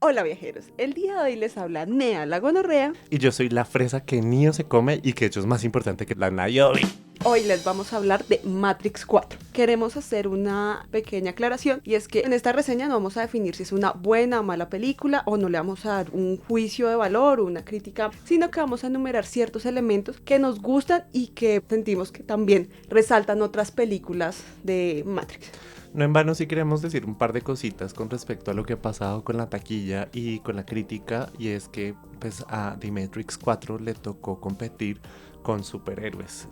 Hola viajeros, el día de hoy les habla Nea la gonorrea. Y yo soy la fresa que Neo se come y que hecho es más importante que la Nayobi. Hoy les vamos a hablar de Matrix 4. Queremos hacer una pequeña aclaración y es que en esta reseña no vamos a definir si es una buena o mala película o no le vamos a dar un juicio de valor o una crítica, sino que vamos a enumerar ciertos elementos que nos gustan y que sentimos que también resaltan otras películas de Matrix. No en vano sí queremos decir un par de cositas con respecto a lo que ha pasado con la taquilla y con la crítica, y es que pues a The Matrix 4 le tocó competir con superhéroes,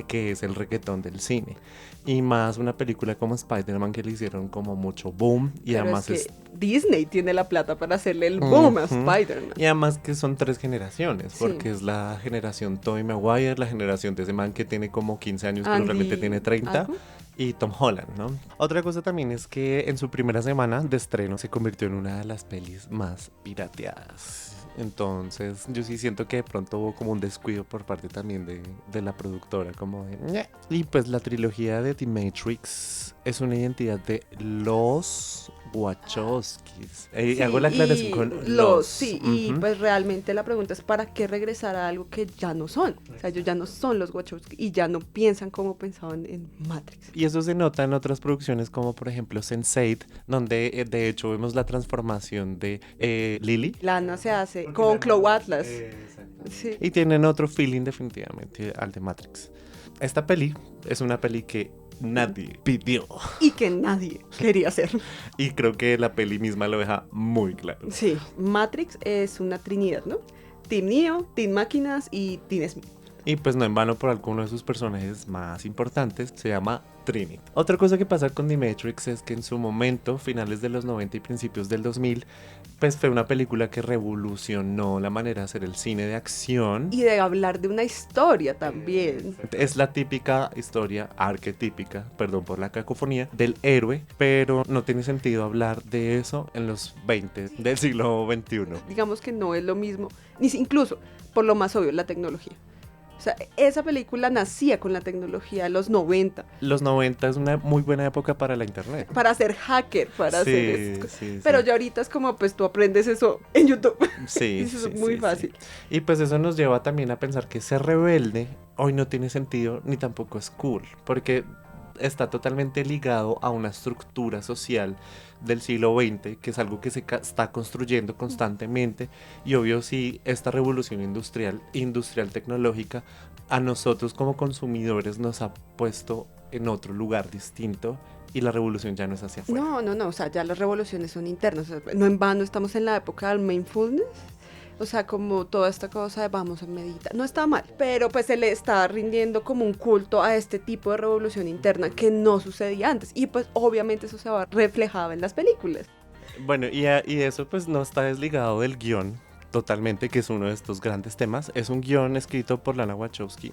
que es el reggaetón del cine, y más una película como Spider-Man que le hicieron como mucho boom, y Pero además es que Disney tiene la plata para hacerle el boom a Spider-Man. Y además que son 3 generaciones, Sí. porque es la generación Tobey Maguire, la generación de ese man que tiene como 15 años, pero realmente tiene 30, ¿algo? y Tom Holland, ¿no? Otra cosa también es que en su primera semana de estreno se convirtió en una de las pelis más pirateadas. Entonces yo sí siento que de pronto hubo como un descuido por parte también de la productora, como de "Ñe". Y pues la trilogía de The Matrix es una identidad de los Wachowskis. Sí, Hago la aclaración y con los. sí, y Ujú. pues realmente la pregunta es ¿para qué regresar a algo que ya no son? O sea, ellos ya no son los Wachowski y ya no piensan como pensaban en Matrix. Y eso se nota en otras producciones como por ejemplo Sense8, donde de hecho vemos la transformación de Lily. Lana se hace con Chloe Atlas. Sí. Y tienen otro feeling definitivamente al de Matrix. Esta peli es una peli que nadie pidió. Y que nadie quería hacer. Y creo que la peli misma lo deja muy claro. Sí, Matrix es una trinidad, ¿no? Team Neo, Team Máquinas y Team Smith. Y pues no en vano por alguno de sus personajes más importantes, se llama Trinity. Otra cosa que pasa con The Matrix es que en su momento, finales de los 90 y principios del 2000, pues fue una película que revolucionó la manera de hacer el cine de acción. Y de hablar de una historia también. Es la típica historia arquetípica, perdón por la cacofonía, del héroe, pero no tiene sentido hablar de eso en los 20 del siglo XXI. Digamos que no es lo mismo, incluso por lo más obvio, la tecnología. O sea, esa película nacía con la tecnología de los 90. Los 90 es una muy buena época para la internet. Para ser hacker, para Sí, hacer esas cosas. sí, Pero sí. ya ahorita es como, pues tú aprendes eso en YouTube. Sí, Eso sí, es muy sí, fácil. sí. Y pues eso nos lleva también a pensar que ser rebelde hoy no tiene sentido ni tampoco es cool, porque está totalmente ligado a una estructura social del siglo XX, que es algo que se está construyendo constantemente, y obvio si esta revolución industrial tecnológica, a nosotros como consumidores nos ha puesto en otro lugar distinto, y la revolución ya no es hacia afuera. No, o sea, ya las revoluciones son internas. O sea, no en vano estamos en la época del mindfulness. O sea, como toda esta cosa de vamos a meditar. No está mal, pero pues se le está rindiendo como un culto a este tipo de revolución interna que no sucedía antes. Y pues obviamente eso se va reflejado en las películas. Bueno, y eso pues no está desligado del guión totalmente, que es uno de estos grandes temas. Es un guión escrito por Lana Wachowski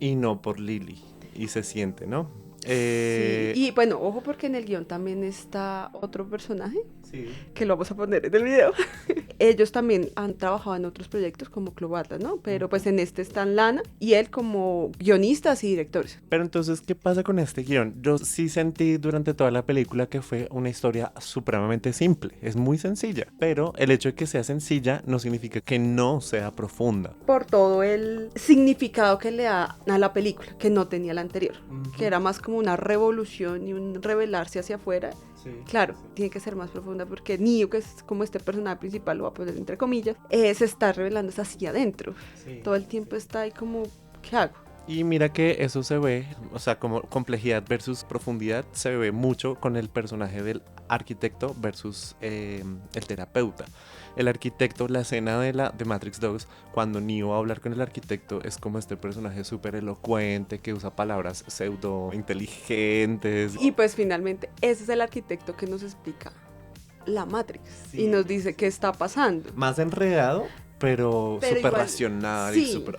y no por Lily. Y se siente, ¿no? Sí, y bueno, ojo porque en el guión también está otro personaje Sí. que lo vamos a poner en el video. Ellos también han trabajado en otros proyectos como Club Atlas, ¿no? Pero pues en este están Lana y él como guionistas y directores. Pero entonces, ¿qué pasa con este guión? Yo sí sentí durante toda la película que fue una historia supremamente simple. Es muy sencilla. Pero el hecho de que sea sencilla no significa que no sea profunda. Por todo el significado que le da a la película, que no tenía la anterior, que era más como una revolución y un rebelarse hacia afuera. Sí. Claro, tiene que ser más profunda porque Neo, que es como este personaje principal, lo va a poner entre comillas, se está revelando hacia adentro. Sí. Todo el tiempo está ahí como, ¿qué hago? Y mira que eso se ve, o sea, como complejidad versus profundidad, se ve mucho con el personaje del arquitecto versus el terapeuta. El arquitecto, la escena de Matrix 2, cuando Neo va a hablar con el arquitecto, es como este personaje súper elocuente, que usa palabras pseudo inteligentes. Y pues finalmente ese es el arquitecto que nos explica la Matrix Sí. y nos dice qué está pasando. Más enredado, pero súper igual, racional y sí. súper...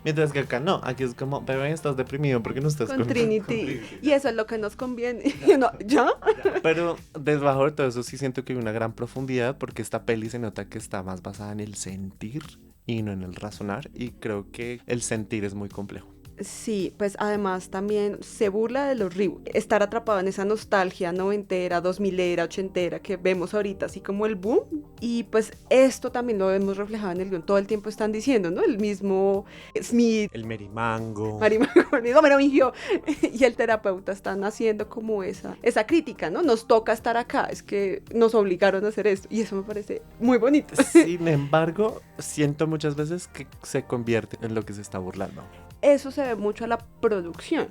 Mientras que acá no, aquí es como, bebé, estás deprimido porque no estás Con Trinity. Y eso es lo que nos conviene. Y uno, ¿ya? Pero debajo de todo eso sí siento que hay una gran profundidad, porque esta peli se nota que está más basada en el sentir y no en el razonar, y creo que el sentir es muy complejo. Sí, pues además también se burla de los reboots, estar atrapado en esa nostalgia noventera, 2000era, ochentera que vemos ahorita, así como el boom, y pues esto también lo vemos reflejado en el guión, todo el tiempo están diciendo, ¿no? El mismo Smith, El Merimango. Marimango, el mismo Merovingio y el terapeuta están haciendo como esa crítica, ¿no? Nos toca estar acá, es que nos obligaron a hacer esto, y eso me parece muy bonito. Sin embargo, siento muchas veces que se convierte en lo que se está burlando. Eso se ve mucho a la producción.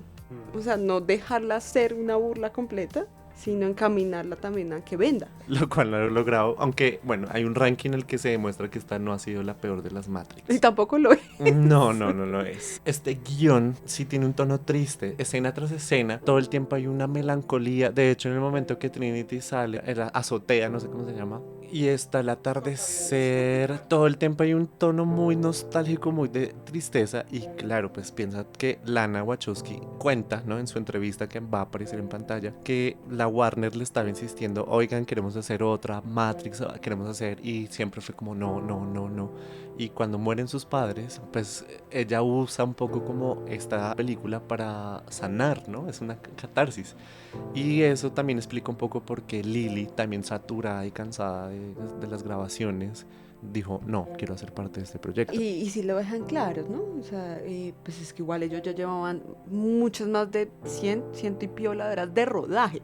O sea, no dejarla ser una burla completa, sino encaminarla también a que venda. Lo cual no lo he logrado, aunque, bueno, hay un ranking en el que se demuestra que esta no ha sido la peor de las Matrix. Y tampoco lo es. No lo es. Este guión sí tiene un tono triste, escena tras escena, todo el tiempo hay una melancolía. De hecho, en el momento que Trinity sale, en la azotea, no sé cómo se llama, y está el atardecer, todo el tiempo hay un tono muy nostálgico, muy de tristeza. Y claro, pues piensa que Lana Wachowski cuenta, ¿no? En su entrevista que va a aparecer en pantalla, que la Warner le estaba insistiendo, oigan, queremos hacer otra Matrix, queremos hacer, y siempre fue como no. Y cuando mueren sus padres, pues ella usa un poco como esta película para sanar, ¿no? Es una catarsis. Y eso también explica un poco por qué Lily, también saturada y cansada de las grabaciones, dijo, no, quiero hacer parte de este proyecto. Y si lo dejan claro, ¿no? O sea, pues es que igual ellos ya llevaban muchas más de 100 y piola de horas de rodaje.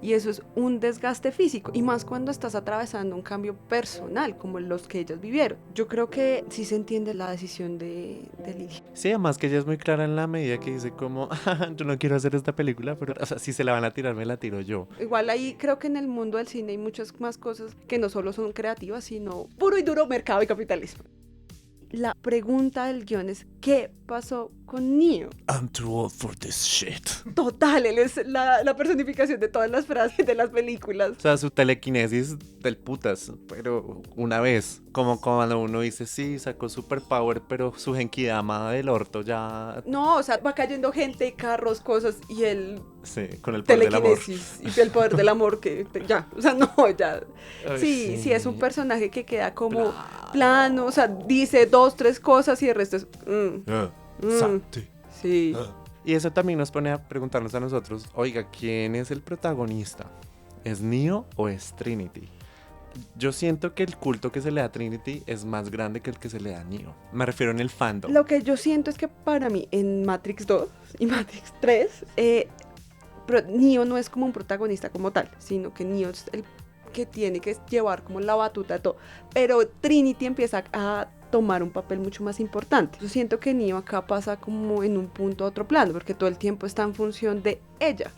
Y eso es un desgaste físico. Y más cuando estás atravesando un cambio personal, como los que ellas vivieron. Yo creo que sí se entiende la decisión de Lily. Sí, además que ella es muy clara en la medida que dice como, yo no quiero hacer esta película, pero, o sea, si se la van a tirar, me la tiro yo. Igual ahí creo que en el mundo del cine hay muchas más cosas que no solo son creativas, sino puro y duro mercado y capitalismo. La pregunta del guión es, ¿qué pasó con Neo? I'm too old for this shit. Total, él es la personificación de todas las frases de las películas. O sea, su telequinesis del putas, pero una vez, como cuando uno dice, sí, sacó superpower, pero su genkidama del orto ya... No, o sea, va cayendo gente, carros, cosas, y él... Sí, con el poder del amor. Telequinesis y el poder del amor que ya, o sea, no, ya. Ay, Sí, es un personaje que queda como plano, o sea, dice 2, 3 cosas y el resto es... Sí. Y eso también nos pone a preguntarnos a nosotros, oiga, ¿quién es el protagonista? ¿Es Neo o es Trinity? Yo siento que el culto que se le da a Trinity es más grande que el que se le da a Neo. Me refiero en el fandom. Lo que yo siento es que para mí en Matrix 2 y Matrix 3, Neo no es como un protagonista como tal, sino que Neo es el que tiene que llevar como la batuta de todo. Pero Trinity empieza a tomar un papel mucho más importante. Yo siento que Neo acá pasa como en un punto a otro plano, porque todo el tiempo está en función de ella.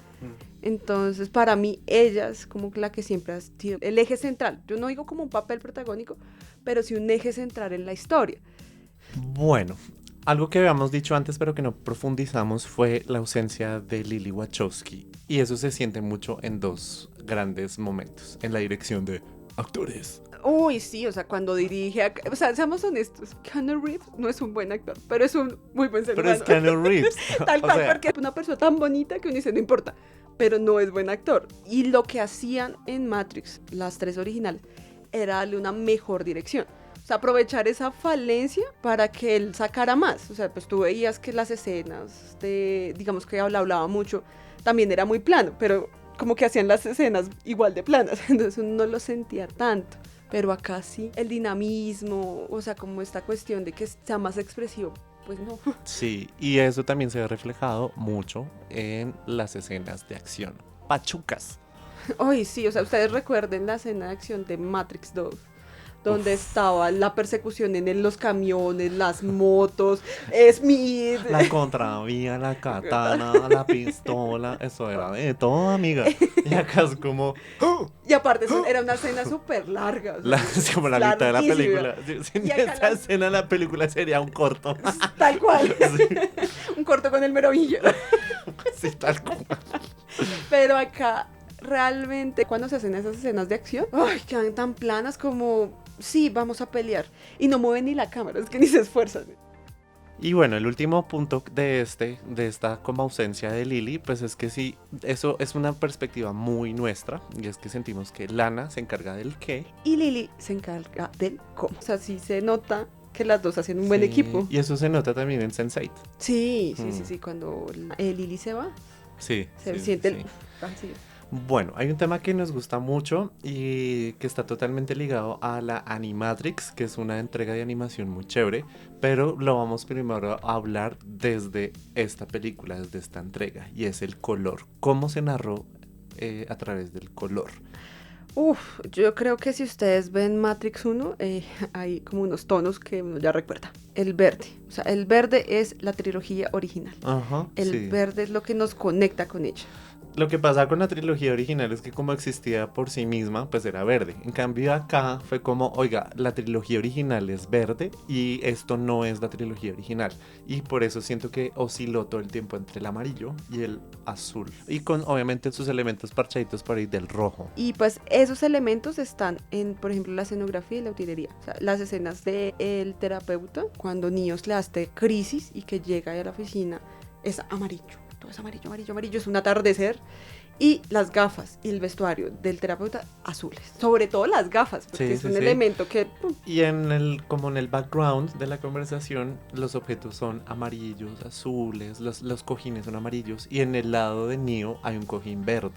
Entonces, para mí, ella es como la que siempre ha sido el eje central. Yo no digo como un papel protagónico, pero sí un eje central en la historia. Bueno, algo que habíamos dicho antes, pero que no profundizamos, fue la ausencia de Lily Wachowski. Y eso se siente mucho en dos grandes momentos. En la dirección de actores. Uy, sí, o sea, cuando dirige, o sea, seamos honestos, Keanu Reeves no es un buen actor, pero es un muy buen ser humano. Pero es Keanu Reeves. Tal cual, porque es una persona tan bonita que uno dice, no importa, pero no es buen actor. Y lo que hacían en Matrix, las 3 originales, era darle una mejor dirección. O sea, aprovechar esa falencia para que él sacara más. O sea, pues tú veías que las escenas digamos que hablaba mucho, también era muy plano, pero como que hacían las escenas igual de planas, entonces uno no lo sentía tanto. Pero acá sí, el dinamismo, o sea, como esta cuestión de que sea más expresivo, pues no. Sí, y eso también se ve reflejado mucho en las escenas de acción. Pachucas. Ay, sí, o sea, ustedes recuerden la escena de acción de Matrix 2, donde estaba la persecución en los camiones, las motos, Smith. La contravía, la katana, la pistola, eso era de todo, amiga. Y acá es como... Y aparte era una escena súper larga. O sea, es como la mitad de la película. Sin esa escena la película sería un corto. Tal cual. Sí. Un corto con el Merovingio. Sí, tal cual. Pero acá, realmente, cuando se hacen esas escenas de acción, ay, quedan tan planas como... Sí, vamos a pelear. Y no mueven ni la cámara, es que ni se esfuerzan. Y bueno, el último punto de esta como ausencia de Lily, pues es que sí, eso es una perspectiva muy nuestra, y es que sentimos que Lana se encarga del qué. Y Lily se encarga del cómo. O sea, sí se nota que las dos hacen un buen Sí, equipo. y eso se nota también en Sense8. Sí, cuando Lily se va, Sí, se sí, siente sí. el vacío. Bueno, hay un tema que nos gusta mucho y que está totalmente ligado a la Animatrix, que es una entrega de animación muy chévere, pero lo vamos primero a hablar desde esta película, desde esta entrega, y es el color. ¿Cómo se narró a través del color? Yo creo que si ustedes ven Matrix 1, hay como unos tonos que uno ya recuerda. El verde, o sea, el verde es la trilogía original. Ajá, El sí. verde es lo que nos conecta con ella. Lo que pasa con la trilogía original es que como existía por sí misma, pues era verde. En cambio acá fue como, oiga, la trilogía original es verde y esto no es la trilogía original. Y por eso siento que osciló todo el tiempo entre el amarillo y el azul. Y con obviamente sus elementos parchaditos por ahí del rojo. Y pues esos elementos están en, por ejemplo, la escenografía y la utilería. O sea, las escenas del terapeuta, cuando Nios le hace crisis y que llega a la oficina, es amarillo. Todo es amarillo, amarillo, amarillo. Es un atardecer. Y las gafas y el vestuario del terapeuta azules. Sobre todo las gafas, porque es un elemento que... Y como en el background de la conversación, los objetos son amarillos, azules, los cojines son amarillos. Y en el lado de Neo hay un cojín verde.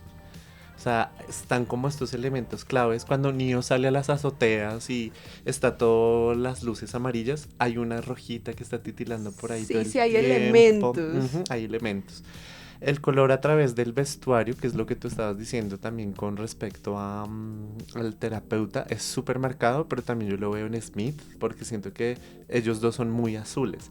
O sea, están como estos elementos claves. Cuando Neo sale a las azoteas y está todas las luces amarillas, hay una rojita que está titilando por ahí todo el Sí, hay tiempo. elementos. Hay elementos. El color a través del vestuario, que es lo que tú estabas diciendo también con respecto al terapeuta, es súper marcado, pero también yo lo veo en Smith, porque siento que ellos dos son muy azules.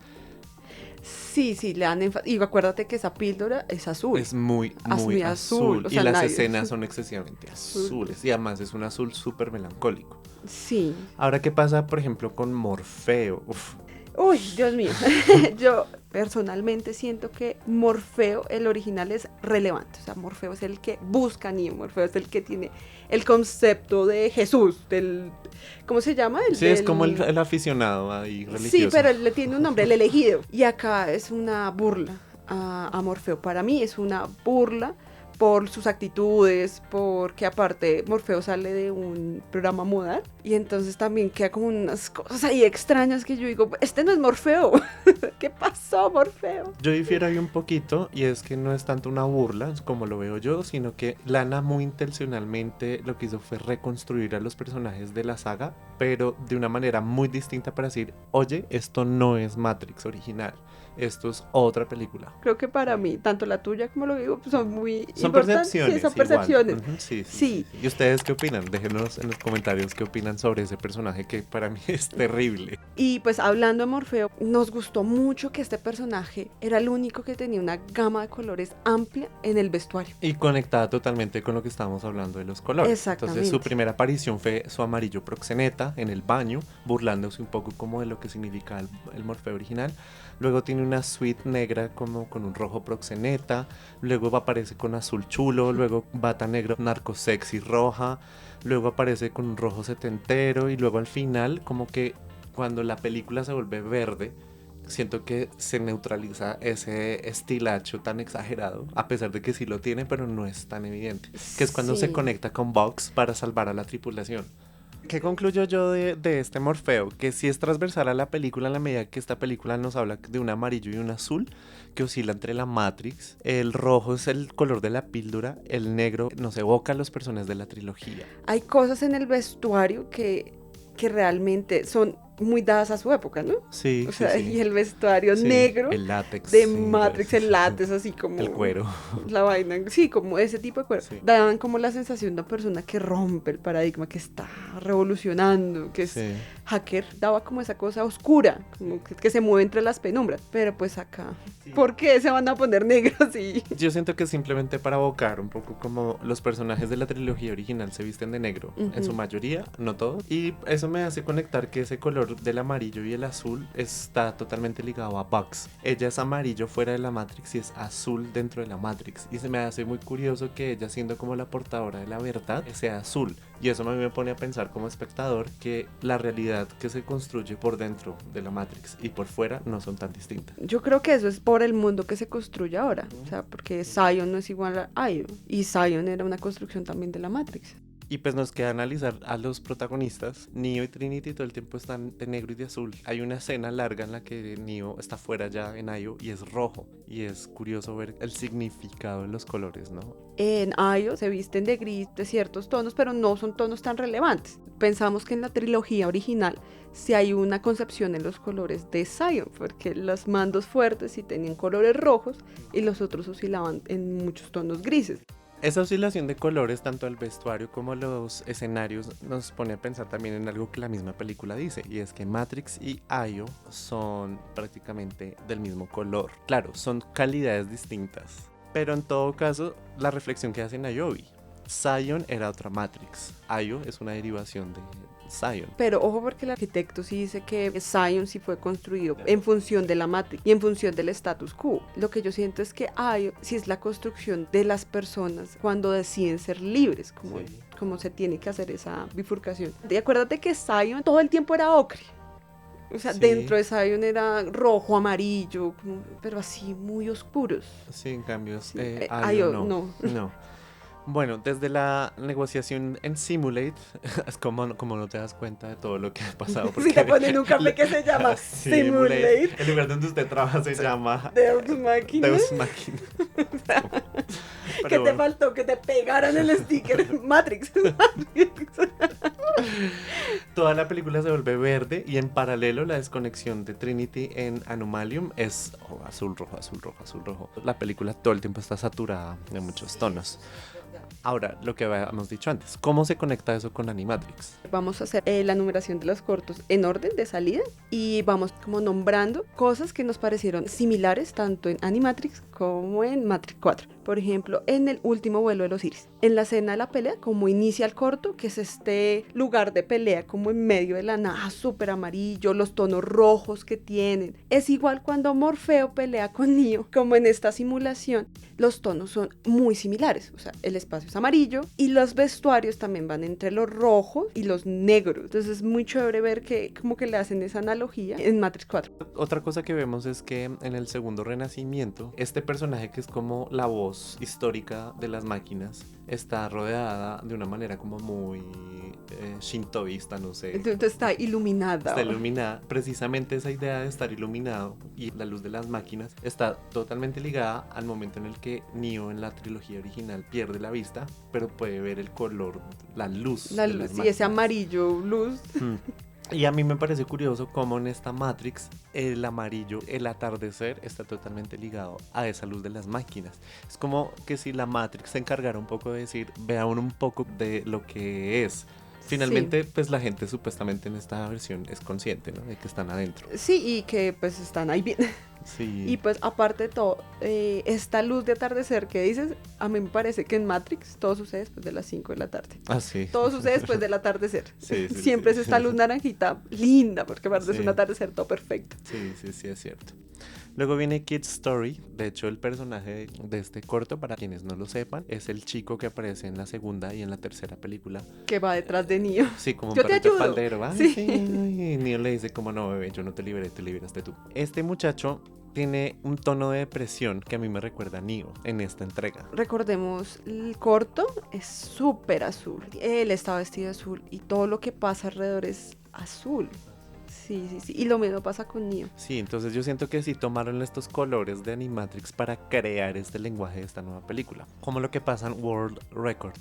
Sí, le dan énfasis. Y acuérdate que esa píldora es azul. Es muy azul. O sea, y las escenas son excesivamente azules. Y además es un azul súper melancólico. Sí. Ahora, ¿qué pasa, por ejemplo, con Morfeo? Uy, Dios mío. Yo personalmente siento que Morfeo, el original, es relevante. O sea, Morfeo es el que busca a Neo. Morfeo es el que tiene el concepto de Jesús, del... ¿Cómo se llama? Es como el aficionado ahí religioso. Sí, pero él le tiene un nombre, el elegido. Y acá es una burla a Morfeo. Para mí es una burla por sus actitudes, porque aparte Morfeo sale de un programa modal y entonces también queda como unas cosas ahí extrañas que yo digo, este no es Morfeo. ¿Qué pasó, Morfeo? Yo difiero ahí un poquito y es que no es tanto una burla como lo veo yo, sino que Lana muy intencionalmente lo que hizo fue reconstruir a los personajes de la saga, pero de una manera muy distinta para decir, oye, esto no es Matrix original. Esto es otra película. Creo que para mí, tanto la tuya como lo digo, son muy son importantes. Percepciones. Sí, son percepciones. Sí. ¿Y ustedes qué opinan? Déjenos en los comentarios qué opinan sobre ese personaje que para mí es terrible. Y pues hablando de Morfeo, nos gustó mucho que este personaje era el único que tenía una gama de colores amplia en el vestuario. Y conectada totalmente con lo que estábamos hablando de los colores. Exactamente. Entonces su primera aparición fue su amarillo proxeneta en el baño, burlándose un poco como de lo que significa el Morfeo original. Luego tiene una suite negra como con un rojo proxeneta. Luego aparece con azul chulo. Luego bata negro narcosexy roja. Luego aparece con un rojo setentero. Y luego al final como que cuando la película se vuelve verde, siento que se neutraliza ese estilacho tan exagerado, a pesar de que sí lo tiene, pero no es tan evidente. Que es cuando se conecta con Vox para salvar a la tripulación. ¿Qué concluyo yo de este Morfeo? Que sí es transversal a la película en la medida que esta película nos habla de un amarillo y un azul que oscila entre la Matrix. El rojo es el color de la píldora, el negro nos evoca a los personajes de la trilogía. Hay cosas en el vestuario que realmente son muy dadas a su época, ¿no? Sí, o sea, sí. Y el vestuario negro el látex, de Matrix, el látex, así como... el cuero. La vaina, sí, como ese tipo de cuero. Sí. Daban como la sensación de una persona que rompe el paradigma, que está revolucionando, que es hacker. Daba como esa cosa oscura, como que se mueve entre las penumbras. Pero pues acá, ¿por qué se van a poner negros? Yo siento que es simplemente para evocar un poco como los personajes de la trilogía original se visten de negro, en su mayoría, no todos. Y eso me hace conectar que ese color del amarillo y el azul está totalmente ligado a Bugs. Ella es amarillo fuera de la Matrix y es azul dentro de la Matrix. Y se me hace muy curioso que ella, siendo como la portadora de la verdad, sea azul. Y eso a mí me pone a pensar como espectador que la realidad que se construye por dentro de la Matrix y por fuera no son tan distintas. Yo creo que eso es por el mundo que se construye ahora. O sea, porque Zion no es igual a Io. Y Zion era una construcción también de la Matrix. Y pues nos queda analizar a los protagonistas. Neo y Trinity todo el tiempo están de negro y de azul. Hay una escena larga en la que Neo está fuera ya en Io y es rojo. Y es curioso ver el significado de los colores, ¿no? En Io se visten de gris, de ciertos tonos, pero no son tonos tan relevantes. Pensamos que en la trilogía original sí hay una concepción en los colores de Zion, porque los mandos fuertes sí tenían colores rojos y los otros oscilaban en muchos tonos grises. Esa oscilación de colores, tanto el vestuario como los escenarios, nos pone a pensar también en algo que la misma película dice, y es que Matrix y Io son prácticamente del mismo color. Claro, son calidades distintas, pero en todo caso, la reflexión que hace Niobe, Zion era otra Matrix, Io es una derivación de Zion. Pero ojo, porque el arquitecto sí dice que Zion sí fue construido en función de la Matrix y en función del status quo. Lo que yo siento es que Io sí es la construcción de las personas cuando deciden ser libres, como se tiene que hacer esa bifurcación. Y acuérdate que Zion todo el tiempo era ocre. O sea, dentro de Zion era rojo, amarillo, pero así muy oscuros. Sí, en cambio, Io no. Bueno, desde la negociación en Simulate, es como no te das cuenta de todo lo que ha pasado. Si le ponen un café que se llama Simulate. El lugar donde usted trabaja se llama Deus Machina. Deus Machina. ¿Qué te faltó? Que te pegaran el sticker Matrix. Toda la película se vuelve verde y en paralelo la desconexión de Trinity en Anomalium es azul, rojo, azul, rojo, azul, rojo. La película todo el tiempo está saturada de muchos tonos. Ahora, lo que habíamos dicho antes, ¿cómo se conecta eso con Animatrix? Vamos a hacer la numeración de los cortos en orden de salida y vamos como nombrando cosas que nos parecieron similares tanto en Animatrix como en Matrix 4. Por ejemplo, en el último vuelo de los Iris. En la escena de la pelea, como inicia el corto, que es este lugar de pelea como en medio de la nada, súper amarillo, los tonos rojos que tienen. Es igual cuando Morfeo pelea con Neo, como en esta simulación. Los tonos son muy similares, o sea, el espacio es amarillo y los vestuarios también van entre los rojos y los negros. Entonces es muy chévere ver que como que le hacen esa analogía en Matrix 4. Otra cosa que vemos es que en el segundo renacimiento, este personaje que es como la voz histórica de las máquinas está rodeada de una manera como muy shintoísta, no sé. Entonces está iluminada. Está iluminada. Precisamente esa idea de estar iluminado y la luz de las máquinas está totalmente ligada al momento en el que Neo en la trilogía original pierde la vista, pero puede ver el color, la luz. La luz, y ese amarillo luz. Y a mí me parece curioso cómo en esta Matrix el amarillo, el atardecer, está totalmente ligado a esa luz de las máquinas. Es como que si la Matrix se encargara un poco de decir, vean un poco de lo que es. Finalmente, pues la gente supuestamente en esta versión es consciente, ¿no? De que están adentro. Sí, y que pues están ahí bien. Sí. Y pues aparte de todo, esta luz de atardecer que dices, a mí me parece que en Matrix todo sucede después de las 5 de la tarde. Ah, sí. Todo sucede después del atardecer. Sí, Siempre es esta luz naranjita linda, porque aparte es un atardecer todo perfecto. Sí, es cierto. Luego viene Kid's Story. De hecho, el personaje de este corto, para quienes no lo sepan, es el chico que aparece en la segunda y en la tercera película. Que va detrás de Neo. Sí, como un yo te perrito ayudo. faldero. Ay, Sí. sí. Y Neo le dice como, no, bebé, yo no te liberé, te liberaste tú. Este muchacho tiene un tono de depresión que a mí me recuerda a Neo en esta entrega. Recordemos, el corto es súper azul. Él está vestido de azul y todo lo que pasa alrededor es azul. Sí. Y lo mismo pasa con Neo. Sí, entonces yo siento que sí tomaron estos colores de Animatrix para crear este lenguaje de esta nueva película. Como lo que pasa en World Record.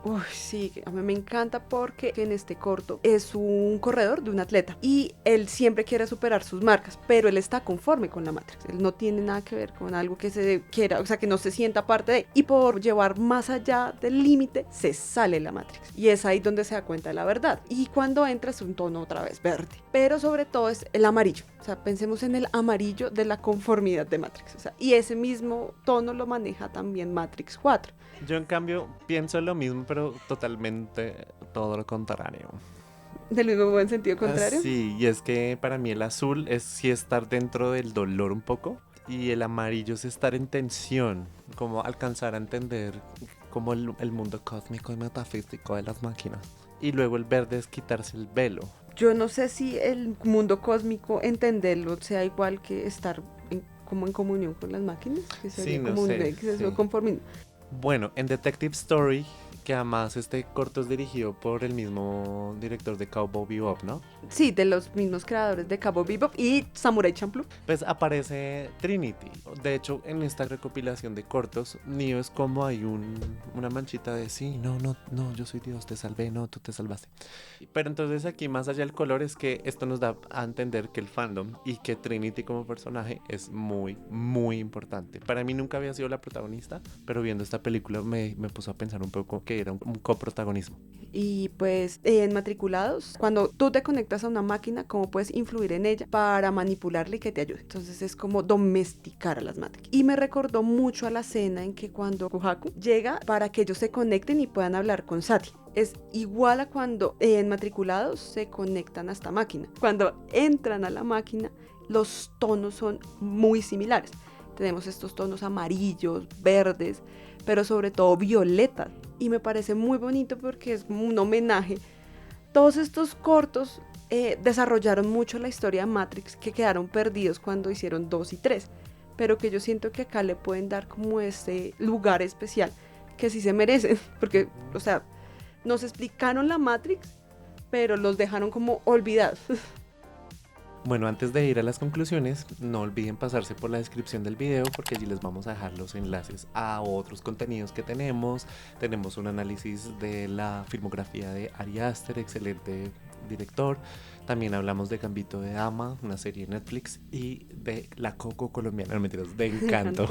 Uy, sí, a mí me encanta porque en este corto es un corredor de un atleta y él siempre quiere superar sus marcas, pero él está conforme con la Matrix. Él no tiene nada que ver con algo que se quiera, o sea, que no se sienta parte de. Y por llevar más allá del límite, se sale la Matrix. Y es ahí donde se da cuenta de la verdad. Y cuando entra es un tono otra vez verde. Pero sobre todo es el amarillo. O sea, pensemos en el amarillo de la conformidad de Matrix. O sea, y ese mismo tono lo maneja también Matrix 4. Yo en cambio pienso lo mismo, pero totalmente todo lo contrario. ¿Del mismo buen sentido contrario? Sí, y es que para mí el azul es sí estar dentro del dolor un poco y el amarillo es estar en tensión, como alcanzar a entender como el mundo cósmico y metafísico de las máquinas. Y luego el verde es quitarse el velo. Yo no sé si el mundo cósmico, entenderlo, sea igual que estar como en comunión con las máquinas, que sería Sí, no como sé, un exceso de sí. conformismo. Bueno, en Detective Story Que además este corto es dirigido por el mismo director de Cowboy Bebop, ¿no? Sí, de los mismos creadores de Cowboy Bebop y Samurai Champloo. Pues aparece Trinity. De hecho, en esta recopilación de cortos, Neo es como hay una manchita de sí, no, yo soy Dios, te salvé, no, tú te salvaste. Pero entonces aquí, más allá del color, es que esto nos da a entender que el fandom y que Trinity como personaje es muy, muy importante. Para mí nunca había sido la protagonista, pero viendo esta película me puso a pensar un poco que era un coprotagonismo. Y pues en Matriculados, cuando tú te conectas a una máquina, ¿cómo puedes influir en ella para manipularla y que te ayude? Entonces es como domesticar a las Matrix. Y me recordó mucho a la escena en que cuando Kohaku llega para que ellos se conecten y puedan hablar con Sati. Es igual a cuando en Matriculados se conectan a esta máquina. Cuando entran a la máquina, los tonos son muy similares. Tenemos estos tonos amarillos, verdes, pero sobre todo violetas. Y me parece muy bonito porque es un homenaje. Todos estos cortos desarrollaron mucho la historia de Matrix, que quedaron perdidos cuando hicieron 2 y 3, pero que yo siento que acá le pueden dar como ese lugar especial que sí se merecen, porque, o sea, nos explicaron la Matrix, pero los dejaron como olvidados. Bueno, antes de ir a las conclusiones, no olviden pasarse por la descripción del video porque allí les vamos a dejar los enlaces a otros contenidos que tenemos. Tenemos un análisis de la filmografía de Ari Aster, excelente director. También hablamos de Gambito de Dama, una serie de Netflix, y de La Coco colombiana, no mentiras, de Encanto.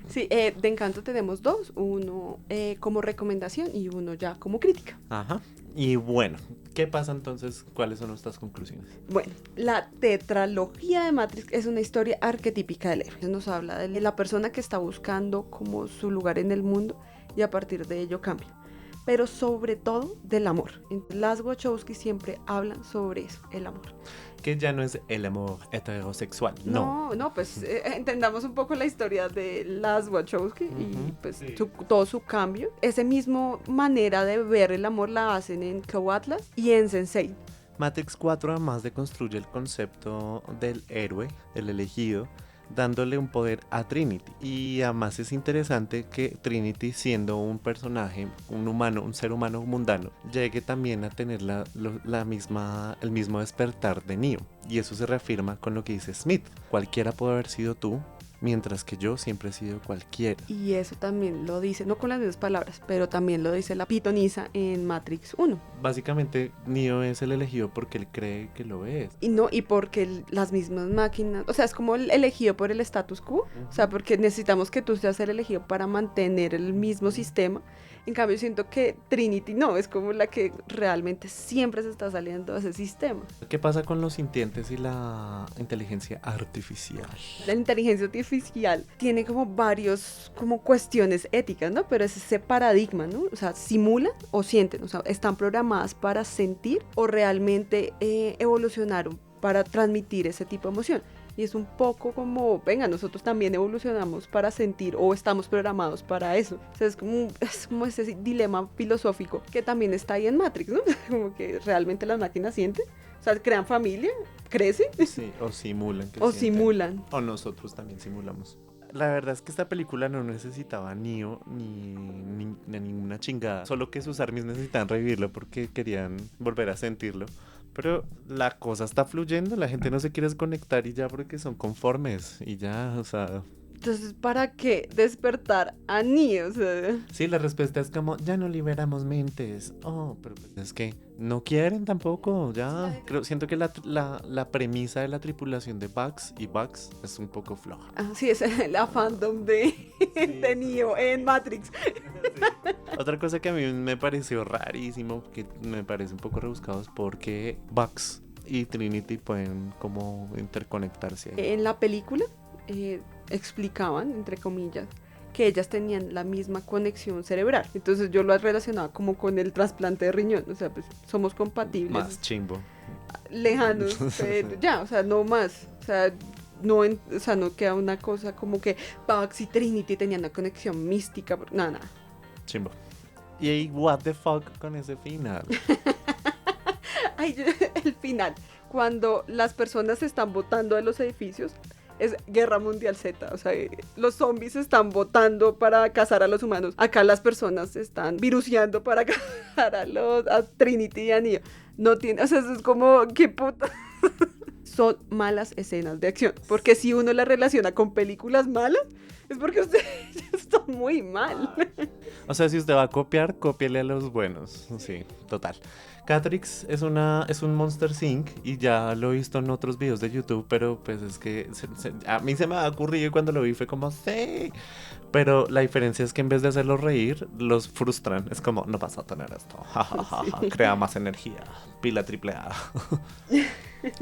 Sí, de Encanto tenemos 2, uno como recomendación y uno ya como crítica. Ajá. Y bueno, ¿qué pasa entonces? ¿Cuáles son nuestras conclusiones? Bueno, la tetralogía de Matrix es una historia arquetípica del héroe. Nos habla de la persona que está buscando como su lugar en el mundo y a partir de ello cambia. Pero sobre todo del amor. Las Wachowski siempre hablan sobre eso, el amor. Que ya no es el amor heterosexual, no. No, pues entendamos un poco la historia de las Wachowski y pues sí. todo su cambio. Esa misma manera de ver el amor la hacen en Cloud Atlas y en Sense8. Matrix 4 además deconstruye el concepto del héroe, el elegido, dándole un poder a Trinity. Y además es interesante que Trinity, siendo un personaje, un humano, un ser humano mundano, llegue también a tener el mismo despertar de Neo. Y eso se reafirma con lo que dice Smith: cualquiera puede haber sido tú, mientras que yo siempre he sido cualquiera. Y eso también lo dice, no con las mismas palabras, pero también lo dice la pitonisa en Matrix 1. Básicamente, Neo es el elegido porque él cree que lo es. Y porque las mismas máquinas, o sea, es como el elegido por el status quo, o sea, porque necesitamos que tú seas el elegido para mantener el mismo sistema. En cambio, siento que Trinity no, es como la que realmente siempre se está saliendo de ese sistema. ¿Qué pasa con los sintientes y la inteligencia artificial? La inteligencia artificial tiene como varios como cuestiones éticas, ¿no? Pero es ese paradigma, ¿no? O sea, simulan o sienten, o sea, están programadas para sentir o realmente evolucionaron para transmitir ese tipo de emoción. Y es un poco como, venga, nosotros también evolucionamos para sentir o estamos programados para eso. O sea, es como ese dilema filosófico que también está ahí en Matrix, ¿no? Como que realmente las máquinas sienten, o sea, crean familia, crecen. Sí, o simulan. O simulan. O nosotros también simulamos. La verdad es que esta película no necesitaba Neo ni ninguna chingada. Solo que sus armies necesitaban revivirlo porque querían volver a sentirlo. Pero la cosa está fluyendo, la gente no se quiere desconectar y ya porque son conformes y ya, o sea... Entonces, ¿para qué despertar a Neo? O sea... Sí, la respuesta es como, ya no liberamos mentes. Oh, pero es que no quieren tampoco, ya. Siento que la premisa de la tripulación de Bugs y Bugs es un poco floja. Ah, sí, es la fandom de Neo en Matrix. Sí. Otra cosa que a mí me pareció rarísimo, que me parece un poco rebuscado, es porque Bugs y Trinity pueden como interconectarse ahí. En la película explicaban, entre comillas, que ellas tenían la misma conexión cerebral. Entonces yo lo relacionaba como con el trasplante de riñón. O sea, pues somos compatibles. Más chimbo. Lejanos, pero ya, o sea, no más. O sea, no queda una cosa como que Bugs y Trinity tenían una conexión mística. Nada. Chimbo. Y ahí, what the fuck con ese final. Ay, el final. Cuando las personas se están botando de los edificios, es Guerra Mundial Z. O sea, los zombies están votando para cazar a los humanos. Acá las personas están viruseando para cazar a Trinity y a Neo. No tiene, o sea, eso es como, qué puta. Son malas escenas de acción. Porque si uno la relaciona con películas malas, es porque usted está muy mal. O sea, si usted va a copiar, cópiele a los buenos. Sí, total. Catrix es un Monster Inc. y ya lo he visto en otros videos de YouTube, pero pues es que a mí se me ha ocurrido y cuando lo vi fue como, sí. Pero la diferencia es que en vez de hacerlos reír, los frustran. Es como, no vas a tener esto. Sí. Crea más energía. Pila AAA.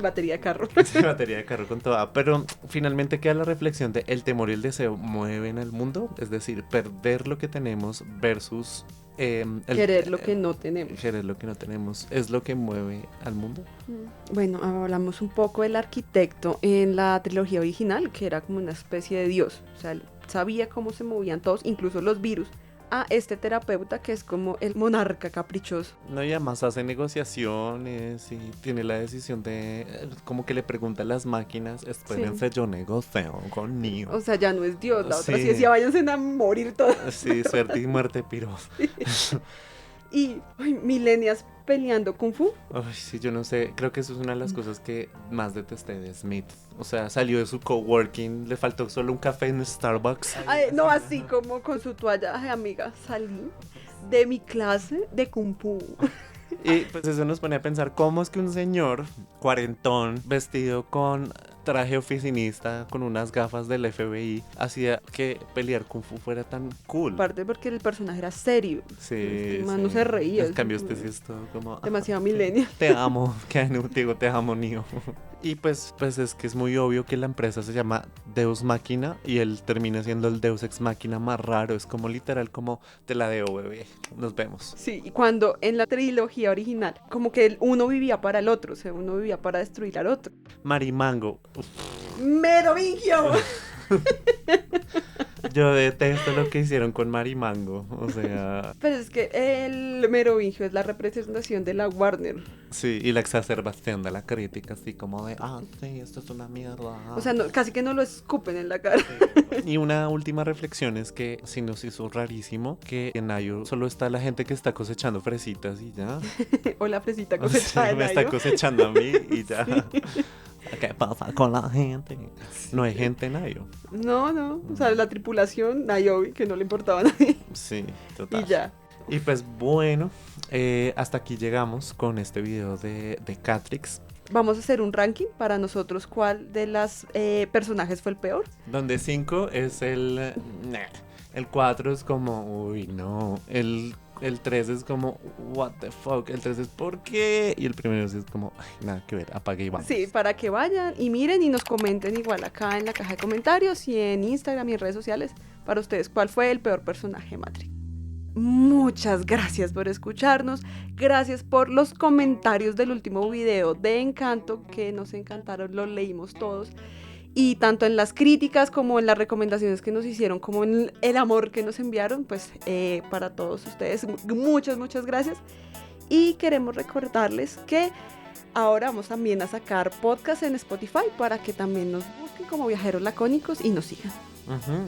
Batería de carro. Sí, batería de carro con toda. Pero finalmente queda la reflexión de el temor y el deseo mueven al mundo. Es decir, perder lo que tenemos versus... querer lo que no tenemos. Querer lo que no tenemos es lo que mueve al mundo. Bueno, hablamos un poco del arquitecto en la trilogía original, que era como una especie de dios. O sea, él sabía cómo se movían todos, incluso los virus. A este terapeuta que es como el monarca caprichoso. No, y además hace negociaciones y tiene la decisión de, como que le pregunta a las máquinas, espérense, yo negocio con Neo. O sea, ya no es Dios, la otra sí decía, váyanse a morir todos. Sí, suerte y muerte, piro. Sí. Y milenias peleando Kung Fu. Ay, sí, yo no sé, creo que eso es una de las cosas que más detesté de Smith. O sea, salió de su coworking, le faltó solo un café en Starbucks. Ay, no, así como con su toalla. Ay, amiga, salí de mi clase de Kung Fu. Y pues eso nos pone a pensar cómo es que un señor cuarentón vestido con traje oficinista con unas gafas del FBI hacía que pelear Kung Fu fuera tan cool. Aparte porque el personaje era serio. Sí, sí. No se reía. En cambio este sí es todo como... demasiado millennial. Te amo, digo, te amo, Neo. Y pues es que es muy obvio que la empresa se llama Deus Machina y él termina siendo el Deus Ex Machina más raro. Es como literal como te la debo, bebé. Nos vemos. Sí, y cuando en la trilogía original como que uno vivía para el otro, o sea, uno vivía para destruir al otro. Marimango. ¡Merovingio! Yo detesto lo que hicieron con Marimango, o sea... Pero es que el Merovingio es la representación de la Warner. Sí, y la exacerbación de la crítica, así como de, sí, esto es una mierda. O sea, casi que no lo escupen en la cara. Sí. Y una última reflexión es que sí nos hizo rarísimo que en Nayo solo está la gente que está cosechando fresitas y ya. O la fresita cosechada me está cosechando a mí y ya. Sí. ¿Qué pasa con la gente? No hay gente en Nayo. No. O sea, la tripulación Niobe, que no le importaba a nadie. Sí, total. Y ya. Y pues bueno, hasta aquí llegamos con este video de Catrix. Vamos a hacer un ranking para nosotros. ¿Cuál de las personajes fue el peor? Donde 5 es el 4 es como, uy, no. El 3 es como, what the fuck. El 3 es, ¿por qué? Y el primero es como, ay, nada que ver, apague y vamos. Sí, para que vayan y miren y nos comenten igual acá en la caja de comentarios y en Instagram y en redes sociales para ustedes cuál fue el peor personaje de Matrix. Muchas gracias por escucharnos, gracias por los comentarios del último video de Encanto, que nos encantaron, los leímos todos. Y tanto en las críticas como en las recomendaciones que nos hicieron, como en el amor que nos enviaron, pues para todos ustedes, muchas gracias. Y queremos recordarles que ahora vamos también a sacar podcast en Spotify para que también nos busquen como Viajeros Lacónicos y nos sigan.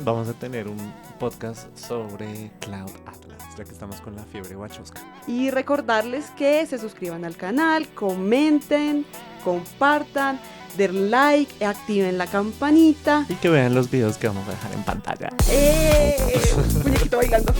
Vamos a tener un podcast sobre Cloud Atlas, ya que estamos con la fiebre Wachowski. Y recordarles que se suscriban al canal, comenten, compartan, den like, activen la campanita. Y que vean los videos que vamos a dejar en pantalla. Muñequito bailando.